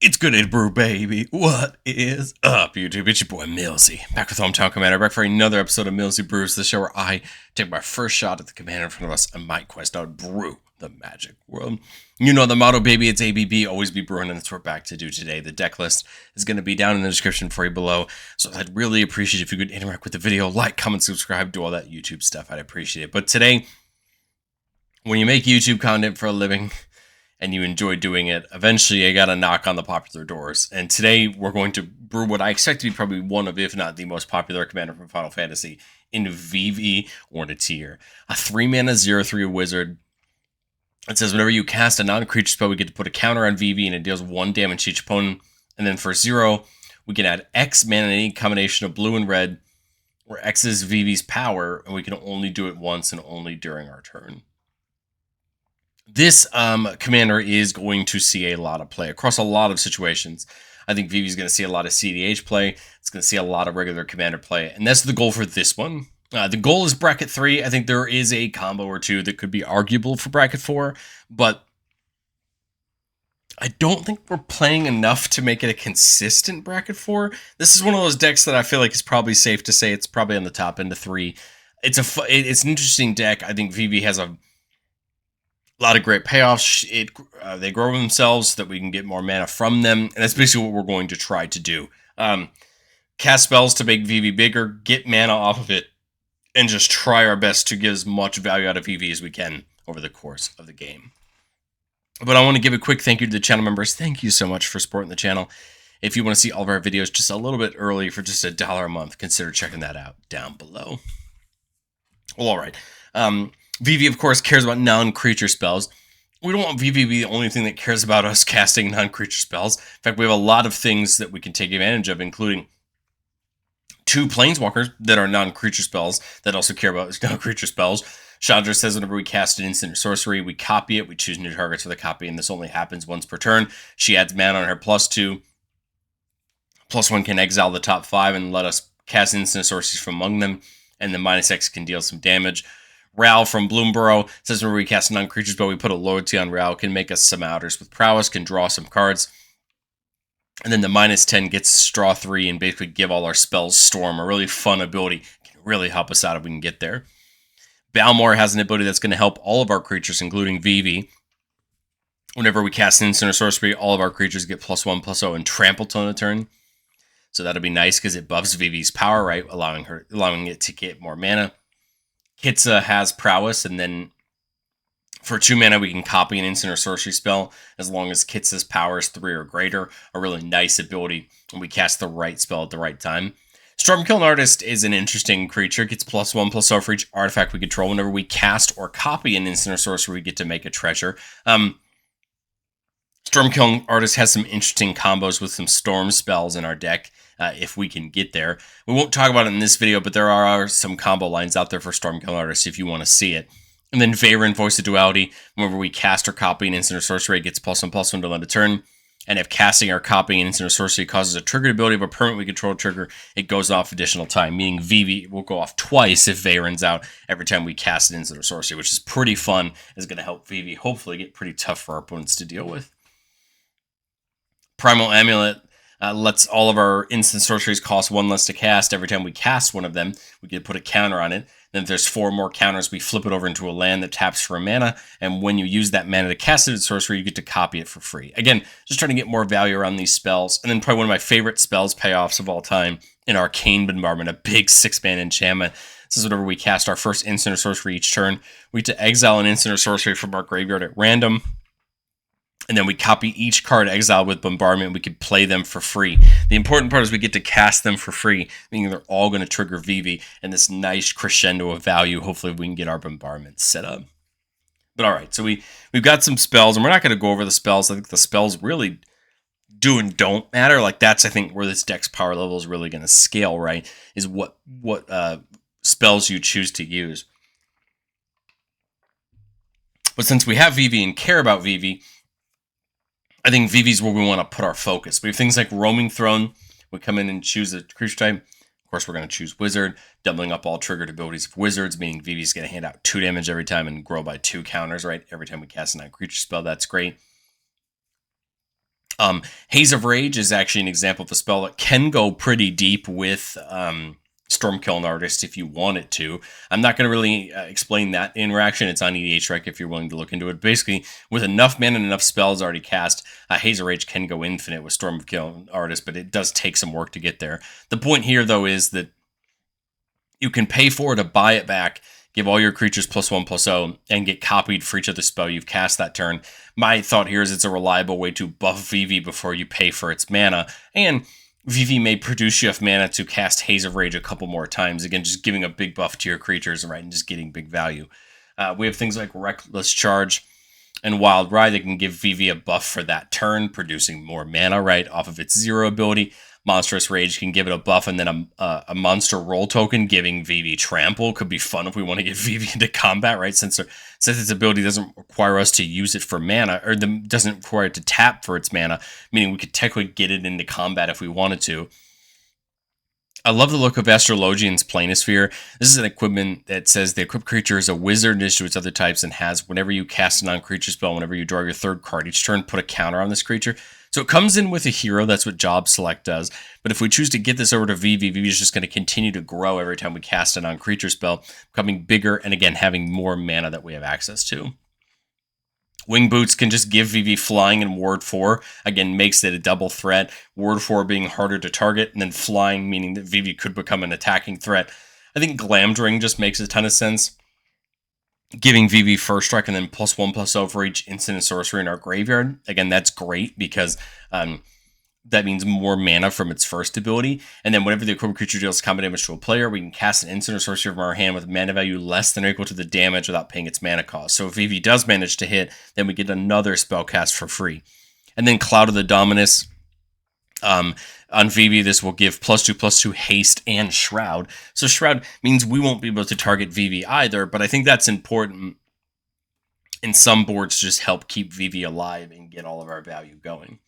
It's good to brew, baby. What is up, YouTube? It's your boy Millsy, back with Hometown Commander, back for another episode of Millsy Brews, the show where I take my first shot at the commander in front of us and my quest out brew the magic world. You know the motto, baby. It's ABB, always be brewing, and that's what we're back to do today. The deck list is going to be down in the description for you below, so I'd really appreciate if you could interact with the video, like, comment, subscribe, do all that YouTube stuff. I'd appreciate it. But today, when you make YouTube content for a living and you enjoy doing it, eventually you gotta knock on the popular doors. And today we're going to brew what I expect to be probably one of, if not the most popular commander from Final Fantasy in Vivi Ornitier. A 3-mana 0/3 wizard. It says whenever you cast a non-creature spell, we get to put a counter on Vivi and it deals 1 damage to each opponent. And then for 0, we can add X mana in any combination of blue and red, where X is Vivi's power, and we can only do it once and only during our turn. This commander is going to see a lot of play across a lot of situations. I think Vivi's going to see a lot of CDH play. It's going to see a lot of regular commander play. And that's the goal for this one. The goal is bracket 3. I think there is a combo or two that could be arguable for bracket 4. But I don't think we're playing enough to make it a consistent bracket 4. This is one of those decks that I feel like is probably safe to say it's probably on the top end of 3. It's an interesting deck. I think Vivi has a lot of great payoffs. They grow themselves so that we can get more mana from them, and that's basically what we're going to try to do. Cast spells to make Vivi bigger, get mana off of it, and just try our best to get as much value out of Vivi as we can over the course of the game. But I want to give a quick thank you to the channel members. Thank you so much for supporting the channel. If you want to see all of our videos just a little bit early for just $1 a month, consider checking that out down below. Well, all right. Vivi, of course, cares about non-creature spells. We don't want Vivi to be the only thing that cares about us casting non-creature spells. In fact, we have a lot of things that we can take advantage of, including 2 planeswalkers that are non-creature spells that also care about non-creature spells. Chandra says whenever we cast an instant or sorcery, we copy it. We choose new targets for the copy, and this only happens once per turn. She adds mana on her +2. +1 can exile the top 5 and let us cast instant sorceries from among them, and then -X can deal some damage. Ral from Bloomborough says when we cast non-creatures, but we put a loyalty on Ral, can make us some outers with prowess, can draw some cards. And then the -10 gets draw 3 and basically give all our spells Storm, a really fun ability. Can really help us out if we can get there. Balmor has an ability that's going to help all of our creatures, including Vivi. Whenever we cast an instant or sorcery, all of our creatures get +1/+0 and trample till the turn. So that'll be nice because it buffs Vivi's power, right? Allowing it to get more mana. Kitsa has prowess, and then for 2 mana, we can copy an instant or sorcery spell as long as Kitsa's power is 3 or greater. A really nice ability when we cast the right spell at the right time. Stormkiln Artist is an interesting creature. It gets +1/+0 for each artifact we control. Whenever we cast or copy an instant or sorcery, we get to make a treasure. Stormkiln Artist has some interesting combos with some storm spells in our deck, if we can get there. We won't talk about it in this video, but there are some combo lines out there for Stormkiln Artist if you want to see it. And then Veyron, Voice of Duality. Whenever we cast or copy an instant or sorcery, it gets +1/+1 to end a turn. And if casting or copying an instant or sorcery causes a triggered ability of a permanent we control trigger, it goes off additional time, meaning Vivi will go off twice if Veyron's out every time we cast an instant or sorcery, which is pretty fun. It's going to help Vivi hopefully get pretty tough for our opponents to deal with. Primal Amulet lets all of our instant sorceries cost 1 less to cast. Every time we cast one of them, we can put a counter on it. Then if there's 4 more counters, we flip it over into a land that taps for a mana. And when you use that mana to cast it as sorcery, you get to copy it for free. Again, just trying to get more value around these spells. And then probably one of my favorite spells payoffs of all time, an Arcane Bombardment, a big 6-mana enchantment. This is whenever we cast our first instant or sorcery each turn. We get to exile an instant or sorcery from our graveyard at random. And then we copy each card exiled with Bombardment. We can play them for free. The important part is we get to cast them for free, meaning they're all going to trigger Vivi and this nice crescendo of value. Hopefully we can get our Bombardment set up. But all right, so we've got some spells, and we're not going to go over the spells. I think the spells really do and don't matter. Like that's, I think, where this deck's power level is really going to scale, right? Is what spells you choose to use. But since we have Vivi and care about Vivi, I think Vivi's where we want to put our focus. We have things like Roaming Throne. We come in and choose a creature type. Of course, we're going to choose Wizard, doubling up all triggered abilities of Wizards, meaning Vivi's going to hand out 2 damage every time and grow by 2 counters, right? Every time we cast a non-creature spell, that's great. Haze of Rage is actually an example of a spell that can go pretty deep with Stormkiln Artist if you want it to. I'm not going to really explain that interaction. It's on EDH Rec if you're willing to look into it. Basically, with enough mana and enough spells already cast, Haze of Rage can go infinite with Stormkiln Artist, but it does take some work to get there. The point here, though, is that you can pay for it to buy it back, give all your creatures +1/+0, and get copied for each other spell you've cast that turn. My thought here is it's a reliable way to buff Vivi before you pay for its mana, and Vivi may produce you enough mana to cast Haze of Rage a couple more times. Again, just giving a big buff to your creatures, right, and just getting big value. We have things like Reckless Charge and Wild Ride that can give Vivi a buff for that turn, producing more mana, right, off of its 0 ability. Monstrous Rage can give it a buff, and then a monster roll token giving Vivi Trample could be fun if we want to get Vivi into combat, right? Since its ability doesn't require us to use it for mana, or doesn't require it to tap for its mana, meaning we could technically get it into combat if we wanted to. I love the look of Astrologian's Planisphere. This is an equipment that says the equipped creature is a wizard in addition to its other types and has, whenever you cast a non-creature spell, whenever you draw your third card each turn, put a counter on this creature. So it comes in with a hero. That's what Job Select does. But if we choose to get this over to Vivi, Vivi is just going to continue to grow every time we cast a non-creature spell, becoming bigger and, again, having more mana that we have access to. Wing Boots can just give Vivi flying and Ward 4. Again, makes it a double threat. Ward 4 being harder to target, and then flying, meaning that Vivi could become an attacking threat. I think Glamdring just makes a ton of sense. Giving Vivi first strike and then +1/+0 for each instant and sorcery in our graveyard. Again, that's great because that means more mana from its first ability. And then whenever the equipped creature deals combat damage to a player, we can cast an instant or sorcery from our hand with mana value less than or equal to the damage without paying its mana cost. So if Vivi does manage to hit, then we get another spell cast for free. And then Cloud of the Dominus. On Vivi, this will give +2/+2 haste and Shroud. So Shroud means we won't be able to target Vivi either, but I think that's important in some boards to just help keep Vivi alive and get all of our value going.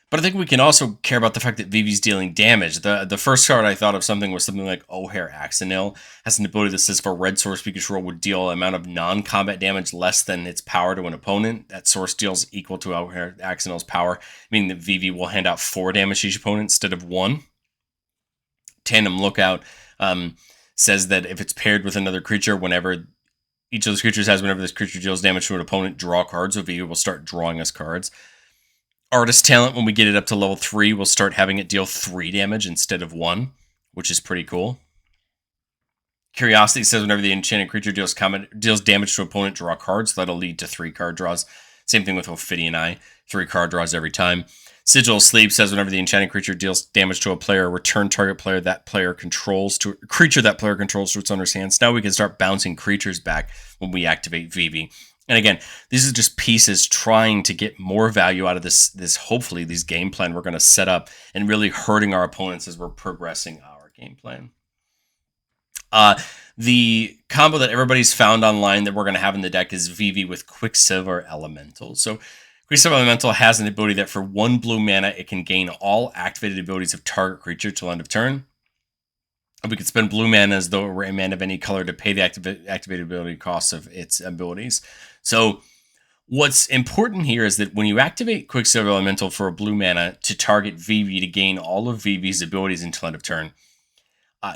But I think we can also care about the fact that Vivi's dealing damage. The first card I thought of something like O'Hare Axonil. Has an ability that says if a red source we control would deal an amount of non-combat damage less than its power to an opponent, that source deals equal to O'Hare Axonil's power, meaning that Vivi will hand out 4 damage to each opponent instead of 1. Tandem Lookout says that if it's paired with another creature, whenever each of those creatures has, whenever this creature deals damage to an opponent, draw cards, so Vivi will start drawing us cards. Artist Talent, when we get it up to level 3, we'll start having it deal 3 damage instead of 1, which is pretty cool. Curiosity says whenever the enchanted creature deals damage to an opponent, draw cards. So that'll lead to 3 card draws. Same thing with Ophidian Eye, 3 card draws every time. Sigil Sleep says whenever the enchanted creature deals damage to a player, return target player that player controls to creature that player controls to its owner's hands. Now we can start bouncing creatures back when we activate Vivi. And again, these are just pieces trying to get more value out of this hopefully, these game plan we're going to set up and really hurting our opponents as we're progressing our game plan. The combo that everybody's found online that we're going to have in the deck is Vivi with Quicksilver Elemental. So Quicksilver Elemental has an ability that for 1 blue mana, it can gain all activated abilities of target creature till end of turn. We could spend blue mana as though it were a mana of any color to pay the activated ability costs of its abilities. So what's important here is that when you activate Quicksilver Elemental for a blue mana to target Vivi to gain all of Vivi's abilities until end of turn,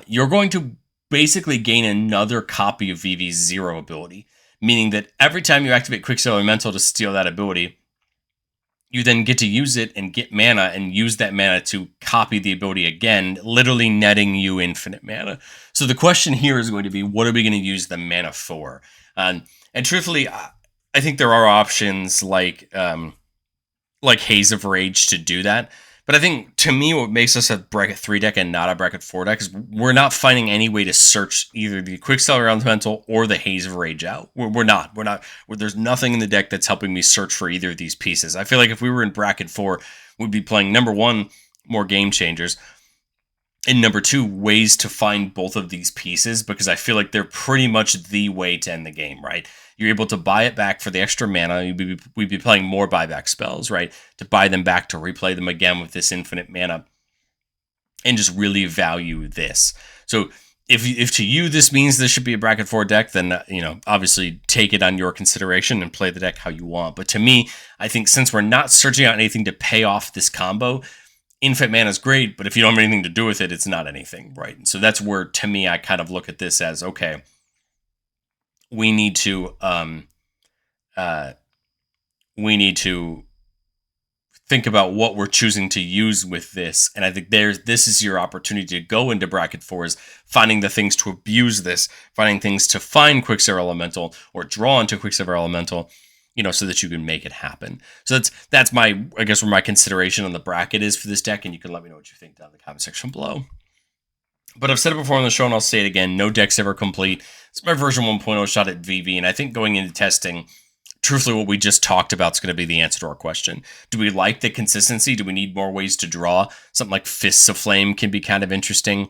you're going to basically gain another copy of Vivi's 0 ability, meaning that every time you activate Quicksilver Elemental to steal that ability, you then get to use it and get mana and use that mana to copy the ability again, literally netting you infinite mana. So the question here is going to be, what are we going to use the mana for? And truthfully, I think there are options like Haze of Rage to do that. But I think, to me, what makes us a bracket 3 deck and not a bracket 4 deck is we're not finding any way to search either the Quicksilver Elemental or the Haze of Rage out. We're not. There's nothing in the deck that's helping me search for either of these pieces. I feel like if we were in bracket 4, we'd be playing, number 1, more Game Changers, and number 2, ways to find both of these pieces, because I feel like they're pretty much the way to end the game, right? You're able to buy it back for the extra mana. We'd be playing more buyback spells, right? To buy them back, to replay them again with this infinite mana, and just really value this. So if to you this means this should be a bracket 4 deck, then obviously take it on your consideration and play the deck how you want. But to me, I think since we're not searching out anything to pay off this combo, infinite mana is great, but if you don't have anything to do with it, it's not anything, right? And so that's where, to me, I kind of look at this as, okay, we need to think about what we're choosing to use with this. And I think this is your opportunity to go into bracket 4s, finding the things to abuse this, finding things to find Quicksilver Elemental or draw into Quicksilver Elemental, so that you can make it happen. So that's my, I guess, where my consideration on the bracket is for this deck, and you can let me know what you think down in the comment section below. But I've said it before on the show, and I'll say it again, no deck's ever complete. It's my version 1.0 shot at Vivi, and I think going into testing, truthfully, what we just talked about is going to be the answer to our question. Do we like the consistency? Do we need more ways to draw? Something like Fists of Flame can be kind of interesting.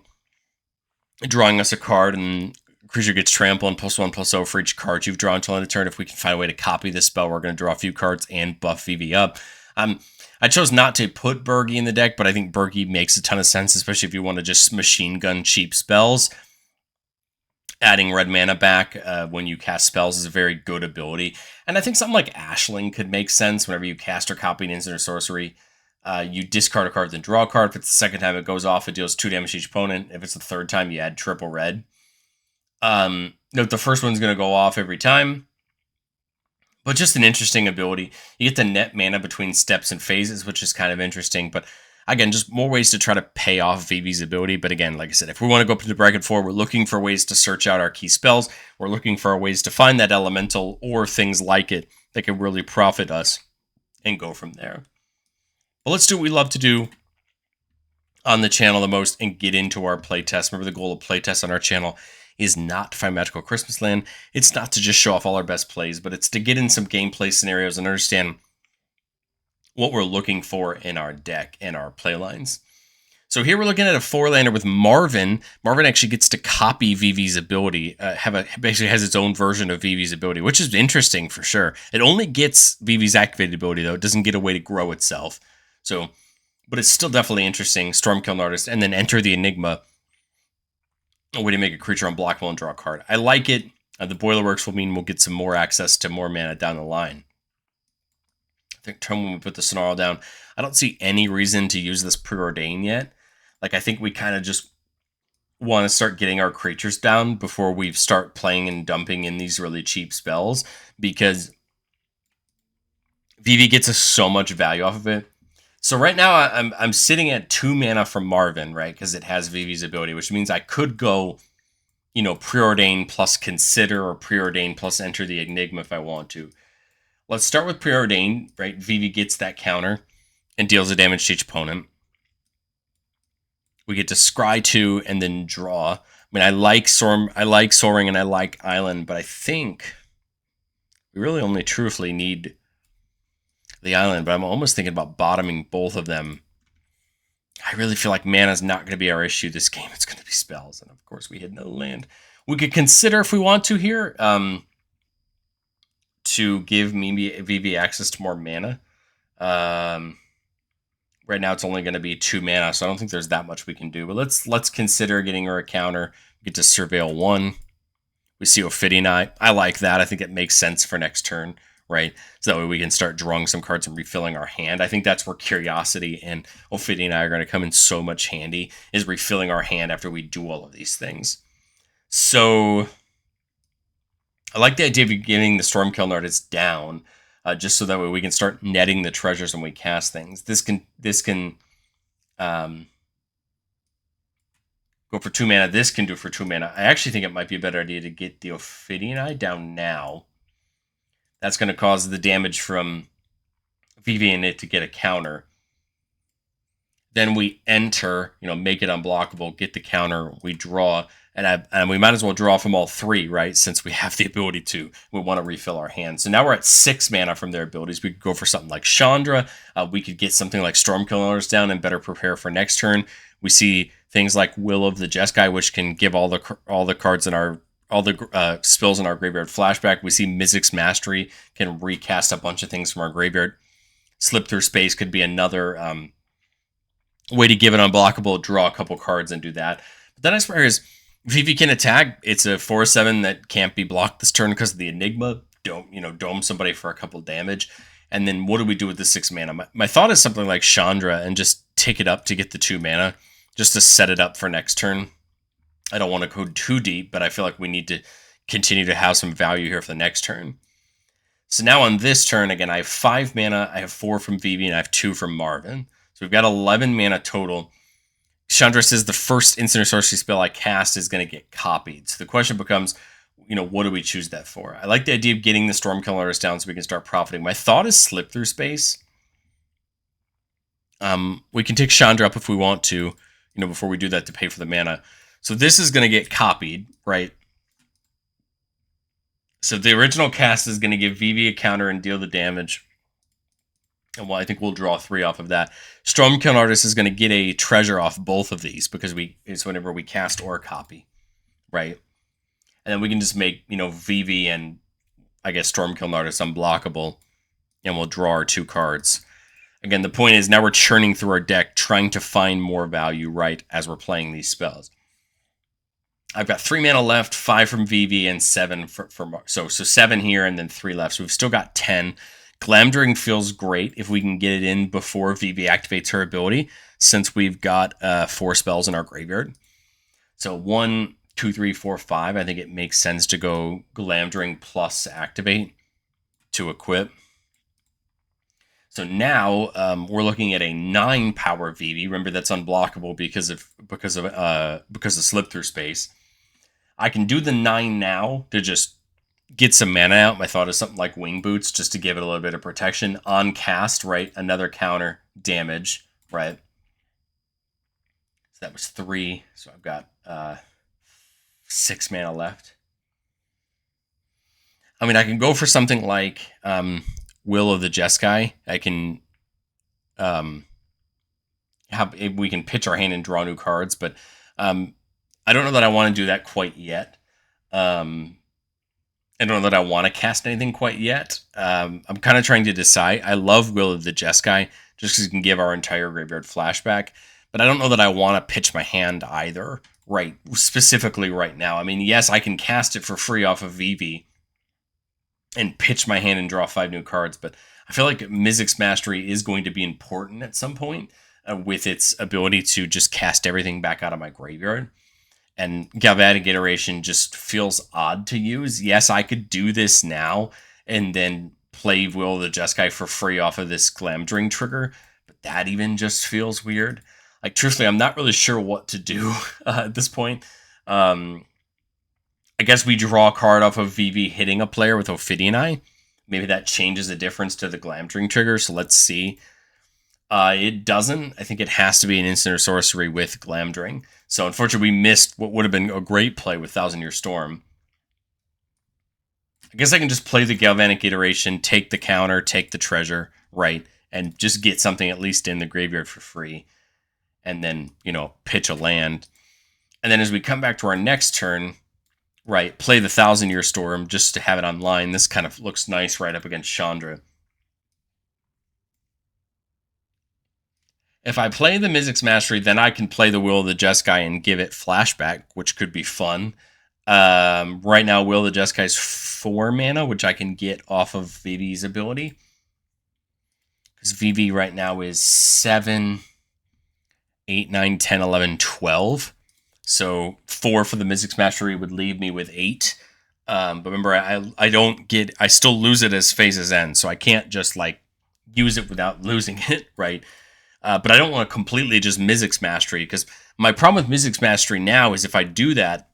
Drawing us a card and creature gets trampled and +1/+0 for each card you've drawn until end of turn. If we can find a way to copy this spell, we're going to draw a few cards and buff Vivi up. I chose not to put Bergie in the deck, but I think Bergie makes a ton of sense, especially if you want to just machine gun cheap spells. Adding red mana back when you cast spells is a very good ability. And I think something like Ashling could make sense whenever you cast or copy an instant or sorcery. You discard a card, then draw a card. If it's the second time it goes off, it deals 2 damage to each opponent. If it's the third time, you add triple red. Note the first one's going to go off every time. But just an interesting ability. You get the net mana between steps and phases, which is kind of interesting. But again, just more ways to try to pay off Vivi's ability. But again, like I said, if we want to go up to the bracket 4, we're looking for ways to search out our key spells. We're looking for ways to find that elemental or things like it that can really profit us and go from there. But let's do what we love to do on the channel the most and get into our playtest. Remember, the goal of playtest on our channel is not to find Magical Christmas Land. It's not to just show off all our best plays, but it's to get in some gameplay scenarios and understand what we're looking for in our deck and our play lines. So here we're looking at a 4-lander with Marvin. Marvin actually gets to copy Vivi's ability, basically has its own version of Vivi's ability, which is interesting for sure. It only gets Vivi's activated ability, though. It doesn't get a way to grow itself. So, but it's still definitely interesting. Stormkiln Artist, and then enter the Enigma. A way to make a creature unblockable and draw a card. I like it. The Boilerworks will mean we'll get some more access to more mana down the line. I think turn when we put the Snarl down, I don't see any reason to use this Preordain yet. Like, I think we kind of just want to start getting our creatures down before we start playing and dumping in these really cheap spells, because Vivi gets us so much value off of it. So right now I'm sitting at 2 mana from Marvin, right? Because it has Vivi's ability, which means I could go, Preordain plus Consider or Preordain plus Enter the Enigma if I want to. Let's start with Preordain, right? Vivi gets that counter and deals the damage to each opponent. We get to scry 2 and then draw. I mean, I like Soaring and I like Island, but I think we really only truthfully need the Island, but I'm almost thinking about bottoming both of them. I really feel like mana's not going to be our issue this game. It's going to be spells, and of course we hit no land. We could consider, if we want to here, to give Vivi access to more mana. Right now it's only going to be 2 mana, so I don't think there's that much we can do. But let's consider getting her a counter. We get to Surveil 1. We see Ophidian Eye. I like that. I think it makes sense for next turn, right? So that way we can start drawing some cards and refilling our hand. I think that's where Curiosity and Ophidian Eye are going to come in so much handy, is refilling our hand after we do all of these things. So I like the idea of getting the Stormkiln Artist down, just so that way we can start netting the treasures when we cast things. This can go for 2 mana. This can do for 2 mana. I actually think it might be a better idea to get the Ophidian Eye down now. That's going to cause the damage from Vivi and it to get a counter. Then we enter, make it unblockable, get the counter, we draw, and we might as well draw from all 3, right? Since we have the ability to. We want to refill our hand. So now we're at 6 mana from their abilities. We could go for something like Chandra. We could get something like Stormkiln Artist down and better prepare for next turn. We see things like Will of the Jeskai, which can give all the cards in all the spells in our graveyard flashback. We see Mizzix's Mastery can recast a bunch of things from our graveyard. Slip Through Space could be another way to give it unblockable, draw a couple cards and do that. But the next part is, Vivi can attack. It's a 4/7 that can't be blocked this turn because of the Enigma. Dome somebody for a couple damage. And then what do we do with the 6 mana? My thought is something like Chandra and just tick it up to get the 2 mana, just to set it up for next turn. I don't want to go too deep, but I feel like we need to continue to have some value here for the next turn. So now on this turn, again, I have 5 mana, I have 4 from Vivi, and I have 2 from Marvin. So we've got 11 mana total. Chandra says the first instant or sorcery spell I cast is going to get copied. So the question becomes, what do we choose that for? I like the idea of getting the Stormkiln Artist down so we can start profiting. My thought is Slip Through Space. We can take Chandra up if we want to, before we do that to pay for the mana. So this is going to get copied, right? So the original cast is going to give Vivi a counter and deal the damage. And I think we'll draw 3 off of that. Stormkiln Artist is going to get a treasure off both of these because it's whenever we cast or copy, right? And then we can just make, Vivi and, I guess, Stormkiln Artist unblockable, and we'll draw our 2 cards. Again, the point is now we're churning through our deck, trying to find more value, right, as we're playing these spells. I've got 3 mana left, 5 from Vivi, and 7 for so 7 here, and then 3 left. So we've still got 10. Glamdring feels great if we can get it in before Vivi activates her ability, since we've got 4 spells in our graveyard. So 1, 2, 3, 4, 5. I think it makes sense to go Glamdring plus activate to equip. So now we're looking at a 9 power Vivi. Remember, that's unblockable because of Slip Through Space. I can do the 9 now to just get some mana out. My thought is something like Wing Boots, just to give it a little bit of protection. On cast, right? Another counter damage, right? So that was 3. So I've got 6 mana left. I mean, I can go for something like Will of the Jeskai. I can we can pitch our hand and draw new cards, but I don't know that I want to do that quite yet. I don't know that I want to cast anything quite yet. I'm kind of trying to decide. I love Will of the Jeskai, just because it can give our entire graveyard flashback. But I don't know that I want to pitch my hand either, right? Specifically right now. I mean, yes, I can cast it for free off of Vivi and pitch my hand and draw 5 new cards, but I feel like Mizzix Mastery is going to be important at some point with its ability to just cast everything back out of my graveyard. And Galvanic Iteration just feels odd to use. Yes, I could do this now and then play Will of the Jeskai for free off of this Glamdring trigger, but that even just feels weird. Like, truthfully, I'm not really sure what to do at this point. I guess we draw a card off of Vivi hitting a player with Ophidian Eye. Maybe that changes the difference to the Glamdring trigger, so let's see. It doesn't. I think it has to be an instant or sorcery with Glamdring. So unfortunately, we missed what would have been a great play with Thousand Year Storm. I guess I can just play the Galvanic Iteration, take the counter, take the treasure, right, and just get something at least in the graveyard for free. And then, pitch a land. And then as we come back to our next turn, right, play the Thousand Year Storm just to have it online. This kind of looks nice right up against Chandra. If I play the Mizzix Mastery, then I can play the Will of the Jeskai and give it flashback, which could be fun. Right now, Will of the Jeskai is 4 mana, which I can get off of Vivi's ability. Because Vivi right now is 7, 8, 9, 10, 11, 12. So 4 for the Mizzix Mastery would leave me with 8. But remember, I still lose it as Phases End, so I can't just use it without losing it, right? But I don't want to completely just Mizzix Mastery, because my problem with Mizzix Mastery now is if I do that,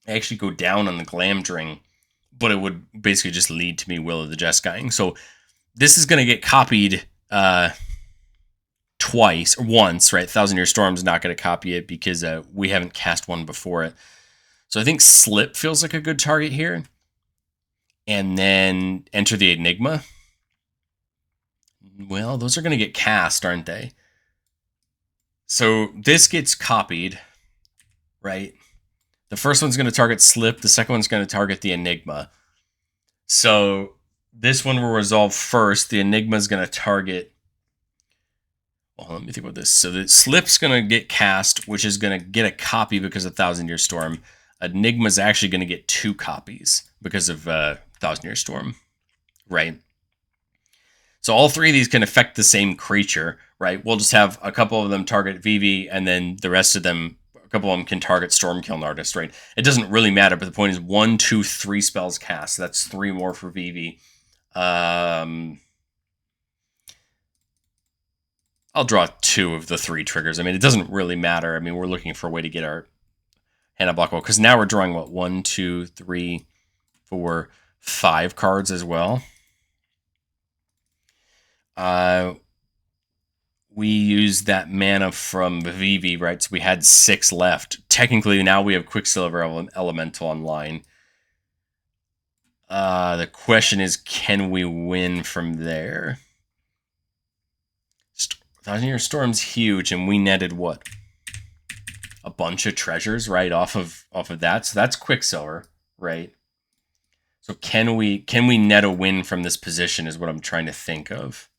I actually go down on the Glamdring, but it would basically just lead to me Will of the Jeskai. So this is going to get copied twice, or once, right? Thousand Year Storm's not going to copy it because we haven't cast one before it. So I think Slip feels like a good target here. And then Enter the Enigma. Well, those are going to get cast, aren't they? So this gets copied, right? The first one's going to target Slip. The second one's going to target the Enigma. So this one will resolve first. The Enigma is going to target Well, let me think about this. So the Slip's going to get cast, which is going to get a copy because of Thousand Year Storm. Enigma's actually going to get 2 copies because of Thousand Year Storm, right? So all 3 of these can affect the same creature, right? We'll just have a couple of them target Vivi, and then the rest of them, a couple of them can target Stormkiln Artist, right? It doesn't really matter, but the point is 1, 2, 3 spells cast. That's 3 more for Vivi. I'll draw 2 of the 3 triggers. I mean, it doesn't really matter. I mean, we're looking for a way to get our hand unblockable, because now we're drawing, what, 1, 2, 3, 4, 5 cards as well. We used that mana from Vivi, right? So we had 6 left. Technically, now we have Quicksilver Elemental online. The question is, can we win from there? Thousand Year Storm's huge, and we netted what? A bunch of treasures, right, off of that. So that's Quicksilver, right? So can we net a win from this position is what I'm trying to think of.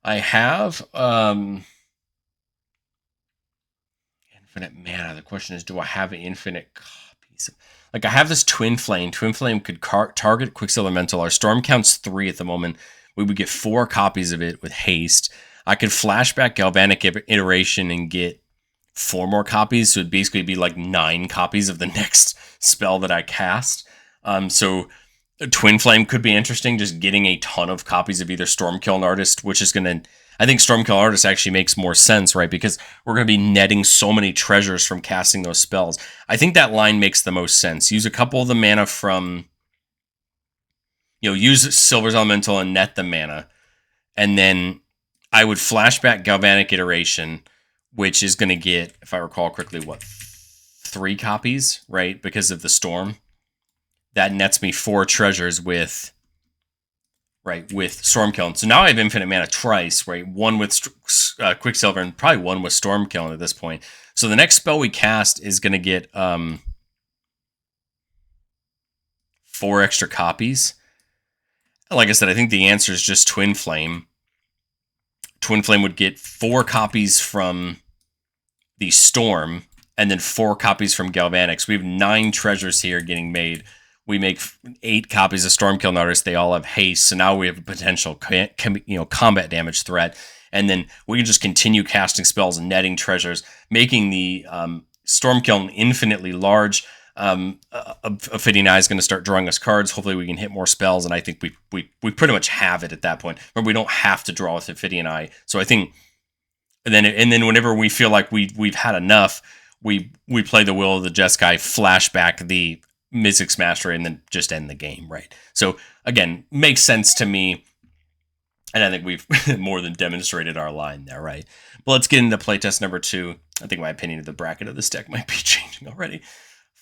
I have infinite mana. The question is, do I have infinite copies? Like, I have this Twin Flame. Twin Flame could target Quicksilver Elemental. Our Storm counts 3 at the moment. We would get 4 copies of it with haste. I could flashback Galvanic Iteration and get 4 more copies, so it'd basically be like 9 copies of the next spell that I cast. So Twin Flame could be interesting, just getting a ton of copies of either Stormkiln Artist, which is going to... I think Stormkiln Artist actually makes more sense, right? Because we're going to be netting so many treasures from casting those spells. I think that line makes the most sense. Use a couple of the mana from... use Silver's Elemental and net the mana. And then I would flashback Galvanic Iteration, which is going to get, if I recall correctly, what, 3 copies, right? Because of the storm. That nets me 4 treasures with Stormkiln. So now I have infinite mana twice, right? 1 with Quicksilver and probably 1 with Stormkiln at this point. So the next spell we cast is going to get 4 extra copies. Like I said, I think the answer is just Twin Flame. Twin Flame would get 4 copies from the Storm, and then 4 copies from Galvanic. So we have 9 treasures here getting made. We make 8 copies of Stormkiln Artist. They all have haste, so now we have a potential combat damage threat. And then we can just continue casting spells and netting treasures, making the Stormkiln infinitely large. Fitting Eye is going to start drawing us cards. Hopefully we can hit more spells, and I think we pretty much have it at that point. But we don't have to draw with Ophidian Eye. So I think, and then whenever we feel like we've had enough, we play the Will of the Jeskai, flashback the Mizzix Mastery, and then just end the game, right? So again, makes sense to me. And I think we've more than demonstrated our line there, right? But let's get into playtest number 2. I think my opinion of the bracket of this deck might be changing already.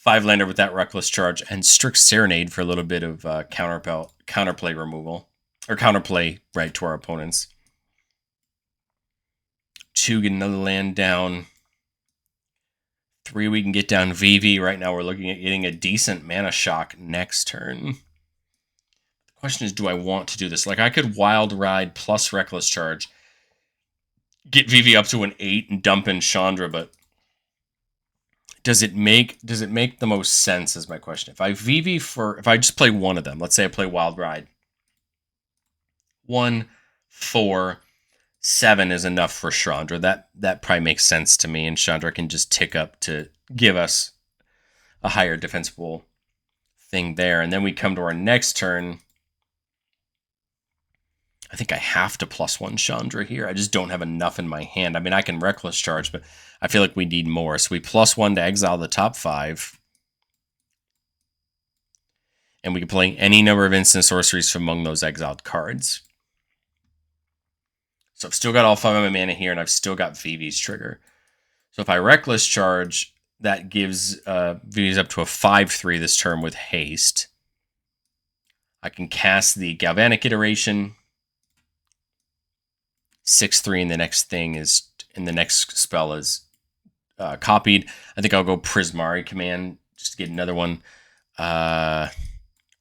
5-lander with that Reckless Charge and Strict Serenade for a little bit of counterplay removal. Or counterplay, right, to our opponents. 2, get another land down. 3, we can get down Vivi. Right now we're looking at getting a decent mana shock next turn. The question is, do I want to do this? Like, I could Wild Ride plus Reckless Charge, get Vivi up to an 8 and dump in Chandra, but does it make the most sense is my question. If I just play one of them, let's say I play Wild Ride. 1, 4, 7 is enough for Chandra. That probably makes sense to me, and Chandra can just tick up to give us a higher defensible thing there. And then we come to our next turn. I think I have to +1 Chandra here. I just don't have enough in my hand. I mean, I can Reckless Charge, but I feel like we need more. So we +1 to exile the top 5. And we can play any number of instant sorceries from among those exiled cards. So I've still got all 5 of my mana here, and I've still got Vivi's trigger. So if I Reckless Charge, that gives Vivi's up to a 5/3 this turn with haste. I can cast the Galvanic Iteration. 6/3, and the next spell is copied. I think I'll go Prismari Command just to get another one.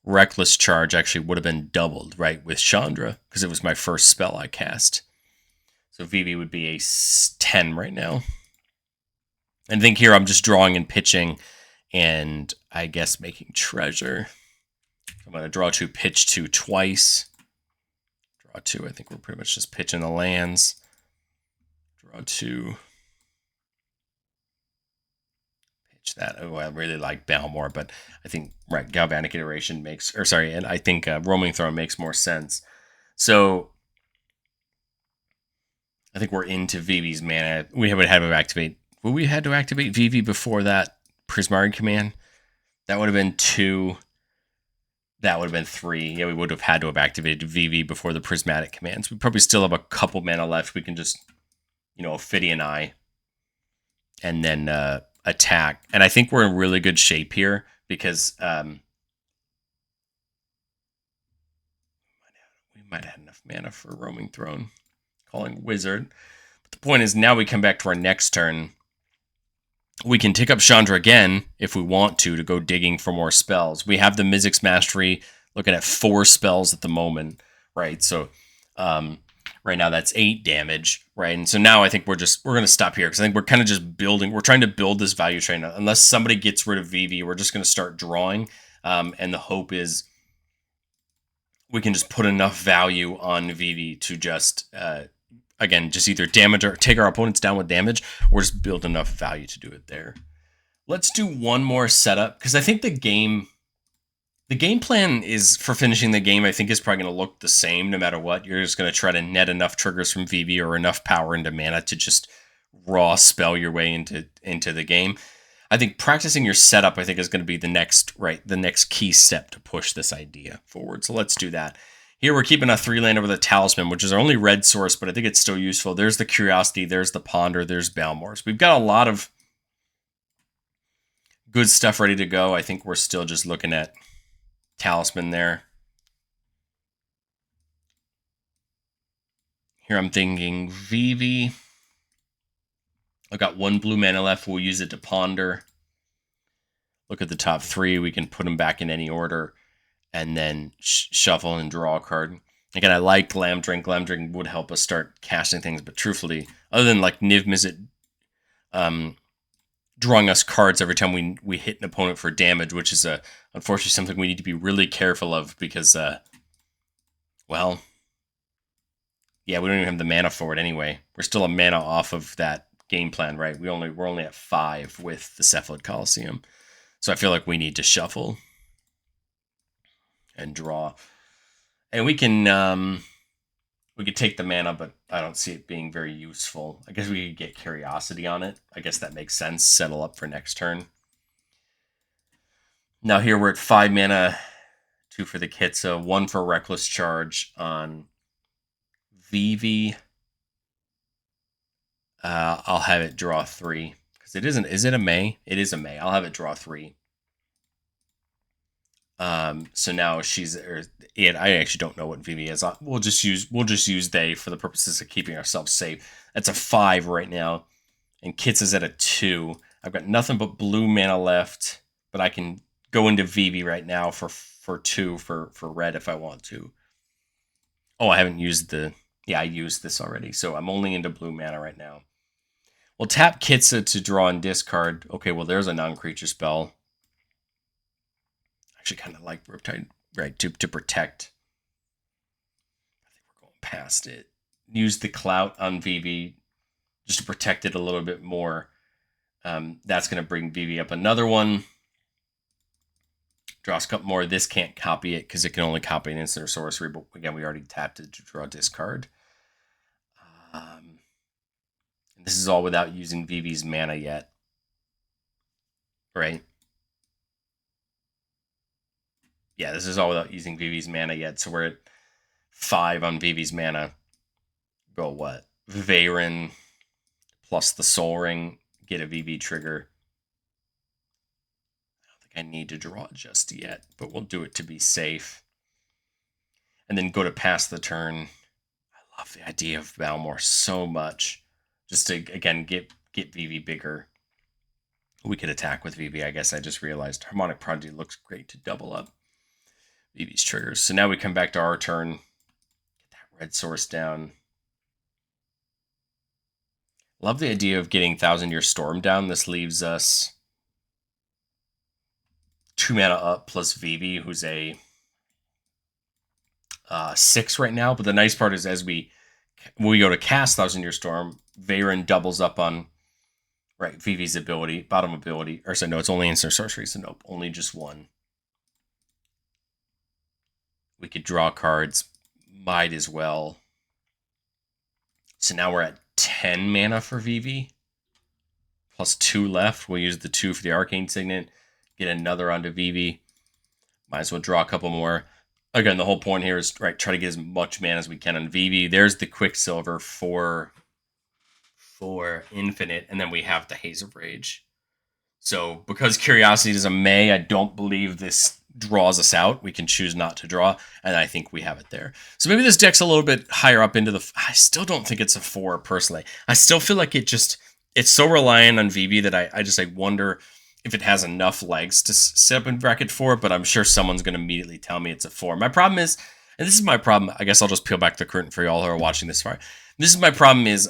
Reckless Charge actually would have been doubled, right, with Chandra, because it was my first spell I cast. So Vivi would be a 10 right now. And I think here I'm just drawing and pitching, and I guess making treasure. I'm going to draw 2, pitch 2 twice. Draw 2, I think we're pretty much just pitching the lands. Draw 2. Pitch that. Oh, I really like Balmor, but I think, right, Galvanic Iteration makes, or sorry, and I think Roaming Throne makes more sense. So I think we're into Vivi's mana. We would have to activate. Well, we had to activate Vivi before that Prismari command. That would have been 2. That would have been 3. Yeah, we would have had to have activated Vivi before the Prismatic commands. We probably still have a couple mana left. We can just, Ophidian Eye and then attack. And I think we're in really good shape here because we might have enough mana for Roaming Throne. Calling Wizard. But the point is, now we come back to our next turn. We can take up Chandra again if we want to go digging for more spells. We have the Mizzix Mastery, looking at 4 spells at the moment, right? So right now that's 8 damage, right? And so now I think we're going to stop here because I think we're kind of just building. We're trying to build this value train. Unless somebody gets rid of Vivi, we're just going to start drawing. And the hope is we can just put enough value on Vivi to just... again, just either damage or take our opponents down with damage, or just build enough value to do it there. Let's do one more setup, because I think the game plan is for finishing the game, I think is probably going to look the same no matter what. You're just going to try to net enough triggers from Vivi or enough power into mana to just raw spell your way into the game. I think practicing your setup, I think, is going to be the next key step to push this idea forward. So let's do that. Here we're keeping a 3-land over the Talisman, which is our only red source, but I think it's still useful. There's the Curiosity, there's the Ponder, there's Balmor's. We've got a lot of good stuff ready to go. I think we're still just looking at Talisman there. Here I'm thinking Vivi. I've got 1 blue mana left. We'll use it to Ponder. Look at the top 3. We can put them back in any order. And then shuffle and draw a card. Again, I like Glam Drink. Glam Drink would help us start casting things, but truthfully, other than like Niv Mizzet drawing us cards every time we hit an opponent for damage, which is unfortunately something we need to be really careful of because, well, yeah, we don't even have the mana for it anyway. We're still a mana off of that game plan, right? We're only at 5 with the Cephalid Coliseum, so I feel like we need to shuffle and draw. And we could take the mana, but I don't see it being very useful. I guess we could get Curiosity on it. I guess that makes sense. Settle up for next turn. Now here we're at 5 mana, 2 for the Kitsa, 1 for Reckless Charge on Vivi. I'll have it draw 3. Because it isn't, is it a May? It is a May. I'll have it draw 3. So now I actually don't know what Vivi is. We'll just use they for the purposes of keeping ourselves safe. That's a 5 right now, and Kits is at a 2. I've got nothing but blue mana left, but I can go into Vivi right now for 2 for red if I want to. Oh, I haven't used I used this already, so I'm only into blue mana right now. We'll tap Kitsa to draw and discard. Okay, well there's a non-creature spell. Actually kind of like Riptide, right, to protect. I think we're going past it. Use the Clout on Vivi just to protect it a little bit more. That's going to bring Vivi up another one. Draw a couple more. This can't copy it because it can only copy an instant or sorcery, but again, we already tapped it to draw a discard. This is all without using Vivi's mana yet, right? Yeah, this is all without using Vivi's mana yet, so we're at 5 on Vivi's mana. Go what? Veyron plus the Soul Ring, get a Vivi trigger. I don't think I need to draw it just yet, but we'll do it to be safe. And then go to pass the turn. I love the idea of Balmor so much. Just to, again, get Vivi bigger. We could attack with Vivi, I guess I just realized. Harmonic Prodigy looks great to double up Vivi's triggers. So now we come back to our turn. Get that red source down. Love the idea of getting Thousand Year Storm down. This leaves us 2 mana up plus Vivi, who's a 6 right now. But the nice part is when we go to cast Thousand Year Storm, Veyron doubles up on Vivi's ability, bottom ability. Or so no, it's only instant sorcery, so nope, only just one. We could draw cards, might as well. So now we're at 10 mana for Vivi. Plus 2 left. We'll use the 2 for the Arcane Signet. Get another onto Vivi. Might as well draw a couple more. Again, the whole point here is try to get as much mana as we can on Vivi. There's the Quicksilver for Infinite, and then we have the Haze of Rage. So because Curiosity is a May, I don't believe this draws us out. We can choose not to draw, and I think we have it there. So maybe this deck's a little bit higher up into the... I still don't think it's a 4, personally. I still feel like it's so reliant on Vivi that I just wonder if it has enough legs to sit up in bracket 4, but I'm sure someone's going to immediately tell me it's a 4. My problem is, and this is my problem, I guess I'll just peel back the curtain for y'all who are watching this far. This is my problem is,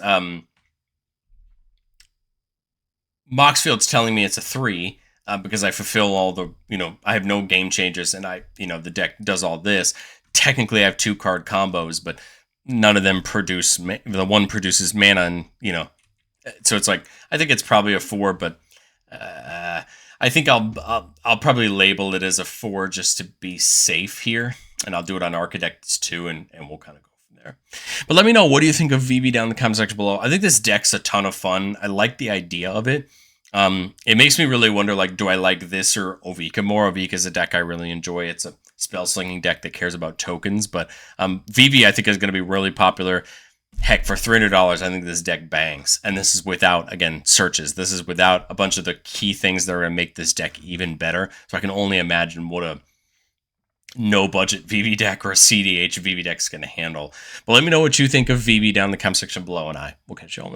Moxfield's telling me it's a 3, because I fulfill all the, I have no game changes, and the deck does all this. Technically, I have 2 card combos, but none of them produce, the one produces mana, and, so it's I think it's probably a 4, but I think I'll probably label it as a 4 just to be safe here, and I'll do it on Architects too, and we'll kind of go from there. But let me know, what do you think of Vivi down in the comment section below? I think this deck's a ton of fun. I like the idea of it. It makes me really wonder, do I like this or Ovika more? Ovika's a deck I really enjoy. It's a spell slinging deck that cares about tokens, but Vivi I think is going to be really popular. Heck, for $300, I think this deck bangs. And this is without, again, searches. This is without a bunch of the key things that are going to make this deck even better. So I can only imagine what a no-budget Vivi deck or a CDH Vivi deck is going to handle. But let me know what you think of Vivi down in the comment section below, and I will catch you all in the next.